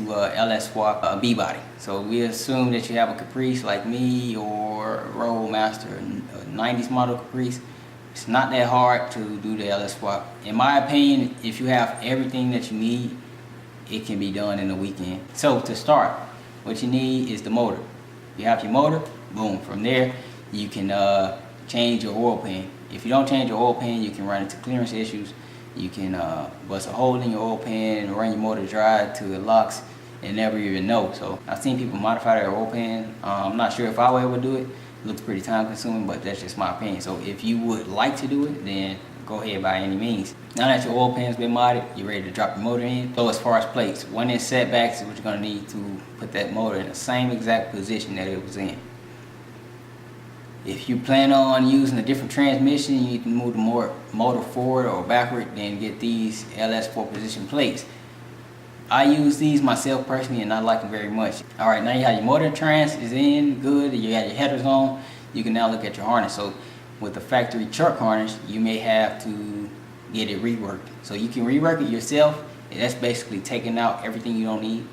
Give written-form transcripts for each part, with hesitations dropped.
to LS swap a B-body. So we assume that you have a Caprice like me or a Roadmaster, a 90s model Caprice. It's not that hard to do the LS swap. In my opinion, if you have everything that you need, it can be done in a weekend. So to start, what you need is the motor. You have your motor, boom. From there, you can change your oil pan. If you don't change your oil pan, you can run into clearance issues. You can bust a hole in your oil pan and run your motor dry till it locks and never even know. So I've seen people modify their oil pan. I'm not sure if I would ever do it. It looks pretty time consuming, but that's just my opinion. So if you would like to do it, then go ahead by any means. Now that your oil pan's been modded, you're ready to drop your motor in. So as far as plates, 1 inch setbacks is what you're gonna need to put that motor in the same exact position that it was in. If you plan on using a different transmission, you need to move the motor forward or backward, then get these LS 4-position plates. I use these myself personally and I like them very much. Alright, now you have your motor trans is in good, you got your headers on, you can now look at your harness. So with the factory truck harness, you may have to get it reworked. So you can rework it yourself, and that's basically taking out everything you don't need.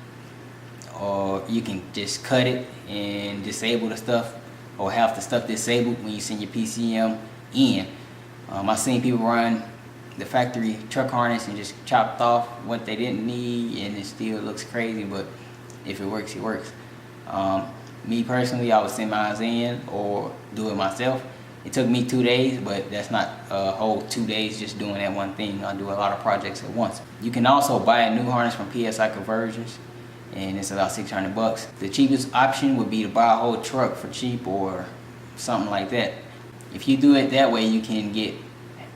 Or you can just cut it and disable the stuff, or have the stuff disabled when you send your PCM in. I've seen people run the factory truck harness and just chopped off what they didn't need, and it still looks crazy, but if it works, it works. Me personally, I would send mine in or do it myself. It took me 2 days, but that's not a whole 2 days just doing that one thing. I do a lot of projects at once. You can also buy a new harness from PSI Conversions, and it's about 600 bucks. The cheapest option would be to buy a whole truck for cheap or something like that. If you do it that way, you can get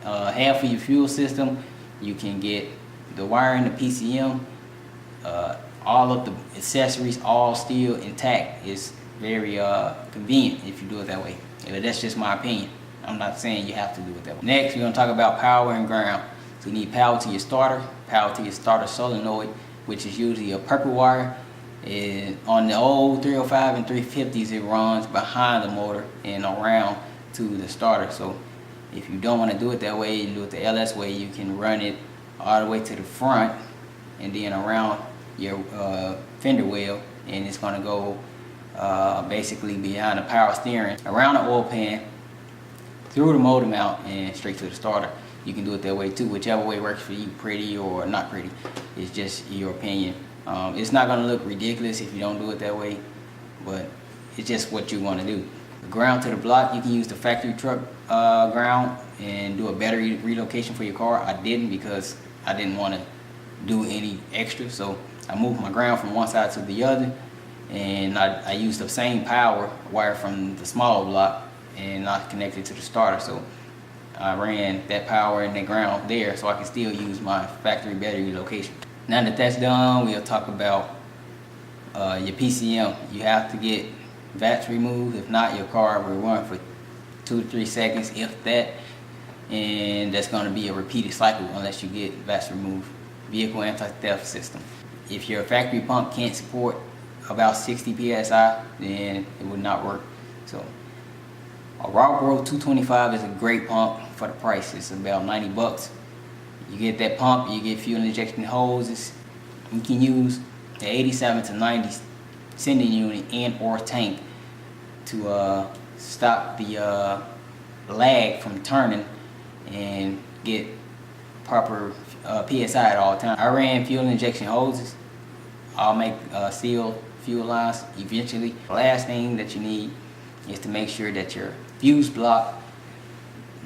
half of your fuel system, you can get the wiring, the PCM, all of the accessories all still intact. It's very convenient if you do it that way. But that's just my opinion. I'm not saying you have to do it that way. Next, we're going to talk about power and ground. So you need power to your starter solenoid, which is usually a purple wire. And on the old 305 and 350s, it runs behind the motor and around to the starter. So if you don't want to do it that way, you do it the LS way, you can run it all the way to the front and then around your fender well, and it's going to go basically behind the power steering, around the oil pan, through the motor mount, and straight to the starter. You can do it that way too, whichever way works for you, pretty or not pretty. It's just your opinion. It's not going to look ridiculous if you don't do it that way, but it's just what you want to do. The ground to the block, you can use the factory truck ground and do a battery relocation for your car. I didn't, because I didn't want to do any extra, so I moved my ground from one side to the other, and I used the same power wire from the smaller block and I connected to the starter. So I ran that power and that ground there so I can still use my factory battery relocation. Now that that's done, we'll talk about your PCM. You have to get VATs removed. If not, your car will run for 2 to 3 seconds, if that, and that's going to be a repeated cycle unless you get VATs removed. Vehicle anti-theft system. If your factory pump can't support about 60 psi, then it would not work. So a Raw Growth 225 is a great pump for the price. It's about 90 bucks. You get that pump, you get fuel injection hoses. You can use the 87 to 90 sending unit and or tank to stop the lag from turning and get proper PSI at all times. I ran fuel injection hoses. I'll make seal fuel lines eventually. The last thing that you need is to make sure that your fuse block,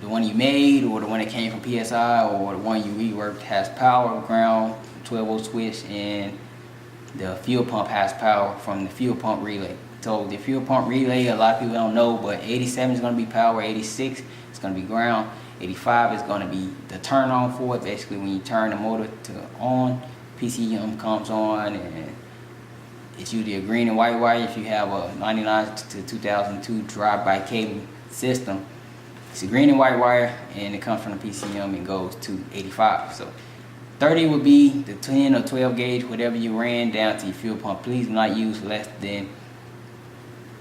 the one you made or the one that came from PSI or the one you reworked, has power, ground, 12-volt switch, and the fuel pump has power from the fuel pump relay. So the fuel pump relay, a lot of people don't know, but 87 is going to be power, 86 is going to be ground, 85 is going to be the turn on for it. Basically, when you turn the motor to on, PCM comes on, and it's usually a green and white wire. If you have a 99 to 2002 drive-by cable system, it's a green and white wire, and it comes from the PCM and goes to 85. So 30 would be the 10 or 12 gauge, whatever you ran down to your fuel pump. Please do not use less than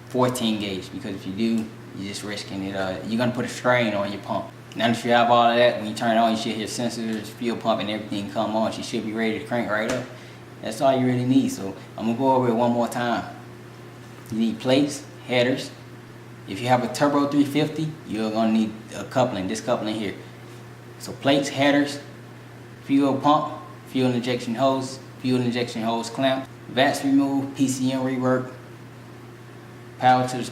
14 gauge, because if you do, you're just risking it. You're going to put a strain on your pump. Now that you have all of that, when you turn it on, you should hear sensors, fuel pump, and everything come on. She should be ready to crank right up. That's all you really need. So I'm gonna go over it one more time. You need plates, headers. If you have a turbo 350, you're gonna need a coupling, this coupling here. So plates, headers, fuel pump, fuel injection hose clamp, VATS remove, PCM rework, power to the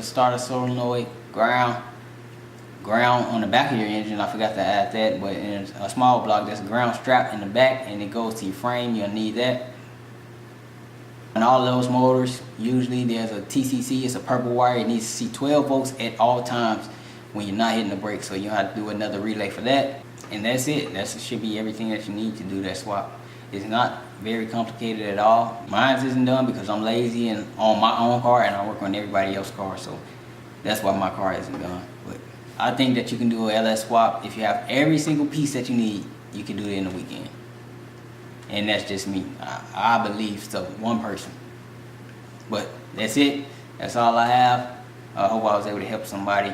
starter solenoid, ground on the back of your engine. I forgot to add that, but in a small block, there's a ground strap in the back and it goes to your frame. You'll need that. And all those motors, usually there's a TCC, it's a purple wire. It needs to see 12 volts at all times when you're not hitting the brakes. So you have to do another relay for that. And that's it. That should be everything that you need to do that swap. It's not very complicated at all. Mine isn't done because I'm lazy and on my own car, and I work on everybody else's car. So that's why my car isn't done. But I think that you can do a LS swap. If you have every single piece that you need, you can do it in a weekend. And that's just me. I believe so, one person. But that's it. That's all I have. I hope I was able to help somebody.